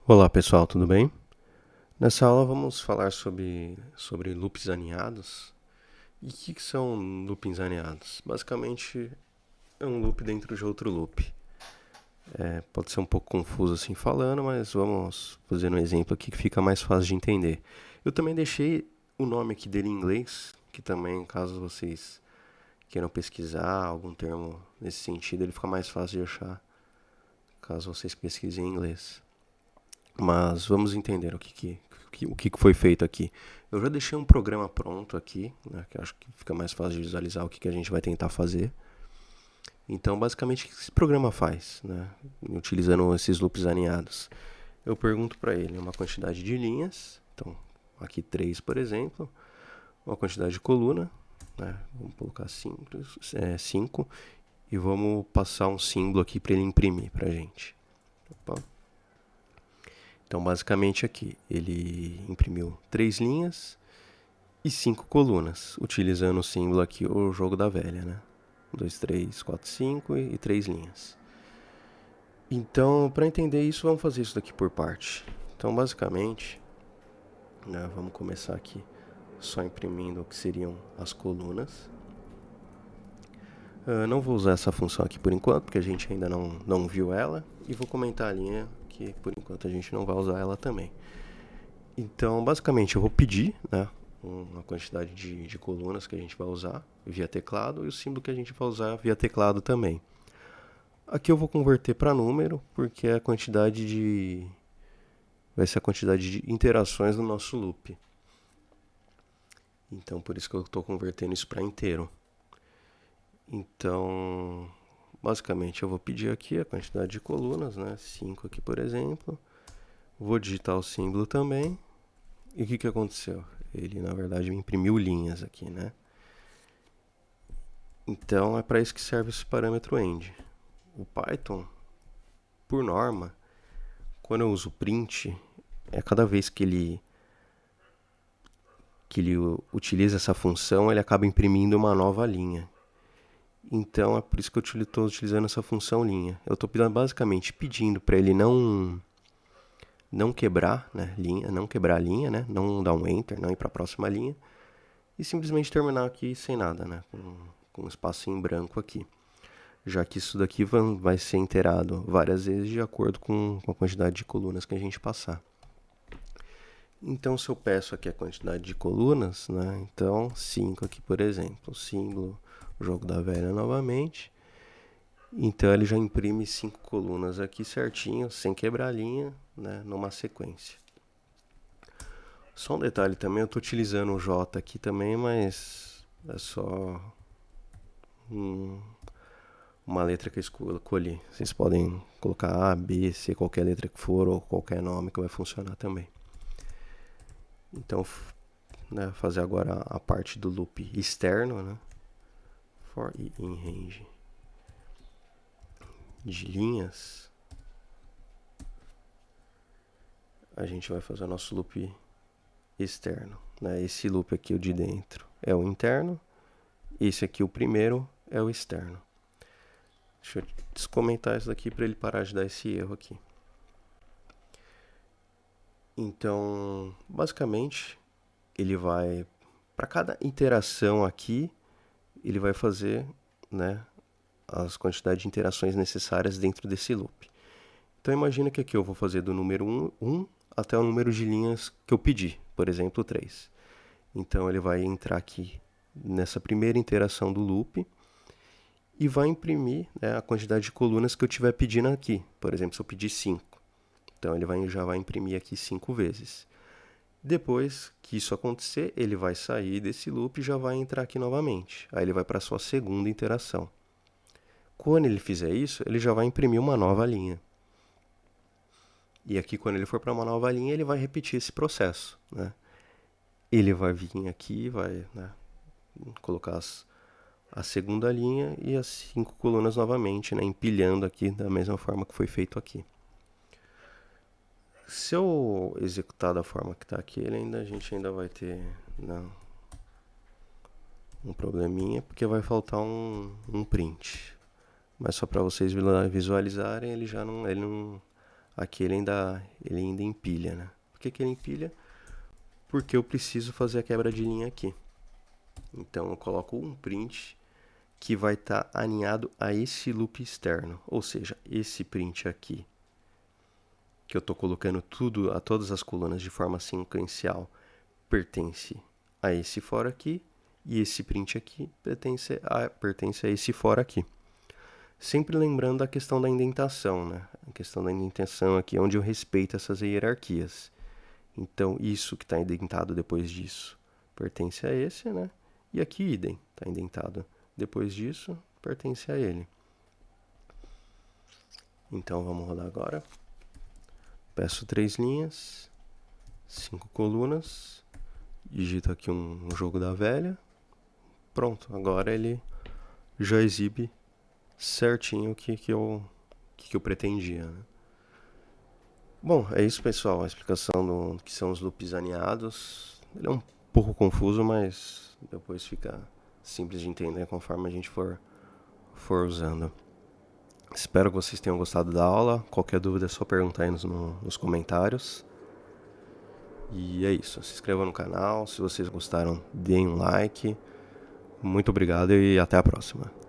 Olá pessoal, tudo bem? Nessa aula vamos falar sobre loops aninhados. E o que são loopings aninhados? Basicamente é um loop dentro de outro loop. Pode ser um pouco confuso assim falando, mas vamos fazer um exemplo aqui que fica mais fácil de entender. Eu também deixei o nome aqui dele em inglês, que também, caso vocês queiram pesquisar algum termo nesse sentido, ele fica mais fácil de achar, caso vocês pesquisem em inglês. Mas vamos entender o que foi feito aqui. Eu já deixei um programa pronto aqui, né, que eu acho que fica mais fácil de visualizar o que a gente vai tentar fazer. Então, basicamente, o que esse programa faz, né, utilizando esses loops aninhados? Eu pergunto para ele uma quantidade de linhas, então aqui 3, por exemplo, uma quantidade de coluna, né, vamos colocar 5, e vamos passar um símbolo aqui para ele imprimir para a gente. Opa. Então, basicamente aqui, ele imprimiu 3 linhas e 5 colunas, utilizando o símbolo aqui, o jogo da velha, né? 2, 3, 4, 5 e 3 linhas. Então, para entender isso, vamos fazer isso daqui por parte. Então, basicamente, né, vamos começar aqui só imprimindo o que seriam as colunas. Não vou usar essa função aqui por enquanto, porque a gente ainda não viu ela. E vou comentar a linha que por enquanto a gente não vai usar ela também. Então, basicamente, eu vou pedir, né, uma quantidade de colunas que a gente vai usar via teclado e o símbolo que a gente vai usar via teclado também. Aqui eu vou converter para número, porque é a quantidade de vai ser a quantidade de interações no nosso loop. Então, por isso que eu estou convertendo isso para inteiro. Então, basicamente, eu vou pedir aqui a quantidade de colunas, né? 5 aqui, por exemplo. Vou digitar o símbolo também. E o que aconteceu? Ele, na verdade, me imprimiu linhas aqui, né? Então, é para isso que serve esse parâmetro end. O Python, por norma, quando eu uso print, é cada vez que ele utiliza essa função, ele acaba imprimindo uma nova linha. Então, é por isso que eu estou utilizando essa função linha. Eu estou basicamente pedindo para ele não quebrar, né, linha, não quebrar a linha, né, não dar um enter, não ir para a próxima linha, e simplesmente terminar aqui sem nada, né, com um espacinho em branco aqui. Já que isso daqui vai ser inteirado várias vezes de acordo com a quantidade de colunas que a gente passar. Então, se eu peço aqui a quantidade de colunas, né, então 5 aqui, por exemplo, símbolo, jogo da velha novamente. Então, ele já imprime 5 colunas aqui certinho, sem quebrar a linha, né, numa sequência. Só um detalhe também, eu estou utilizando o J aqui também, mas é só uma letra que eu escolhi. Vocês podem colocar A, B, C, qualquer letra que for, ou qualquer nome que vai funcionar também. Então, né, fazer agora a parte do loop externo, né? For e in range de linhas, a gente vai fazer o nosso loop externo, né? Esse loop aqui, o de dentro, é o interno. Esse aqui, o primeiro, é o externo. Deixa eu descomentar isso daqui para ele parar de dar esse erro aqui. Então, basicamente, ele vai, para cada interação aqui, ele vai fazer, né, as quantidades de interações necessárias dentro desse loop. Então, imagina que aqui eu vou fazer do número 1 até o número de linhas que eu pedi, por exemplo, 3. Então, ele vai entrar aqui nessa primeira interação do loop e vai imprimir, né, a quantidade de colunas que eu estiver pedindo aqui. Por exemplo, se eu pedir 5. Então, ele já vai imprimir aqui 5 vezes. Depois que isso acontecer, ele vai sair desse loop e já vai entrar aqui novamente. Aí ele vai para a sua segunda interação. Quando ele fizer isso, ele já vai imprimir uma nova linha. E aqui, quando ele for para uma nova linha, ele vai repetir esse processo, né? Ele vai vir aqui, vai, né, colocar a segunda linha e as 5 colunas novamente, né, empilhando aqui da mesma forma que foi feito aqui. Se eu executar da forma que está aqui, a gente ainda vai ter, né, um probleminha, porque vai faltar um print. Mas só para vocês visualizarem, ele Aqui ele ainda empilha, né? Por que que ele empilha? Porque eu preciso fazer a quebra de linha aqui. Então eu coloco um print que vai estar alinhado a esse loop externo, ou seja, esse print aqui, que eu estou colocando tudo a todas as colunas de forma sequencial, pertence a esse for aqui, e esse print aqui pertence a esse for aqui. Sempre lembrando a questão da indentação, né? A questão da indentação aqui é onde eu respeito essas hierarquias. Então, isso que está indentado depois disso pertence a esse, né? E aqui, idem, está indentado depois disso, pertence a ele. Então, vamos rodar agora. Peço 3 linhas, 5 colunas, digito aqui um jogo da velha. Pronto, agora ele já exibe certinho o que eu pretendia, né? Bom, é isso, pessoal. A explicação do que são os loops aninhados. Ele é um pouco confuso, mas depois fica simples de entender conforme a gente for usando. Espero que vocês tenham gostado da aula. Qualquer dúvida é só perguntar aí nos comentários. E é isso. Se inscrevam no canal. Se vocês gostaram, deem um like. Muito obrigado e até a próxima.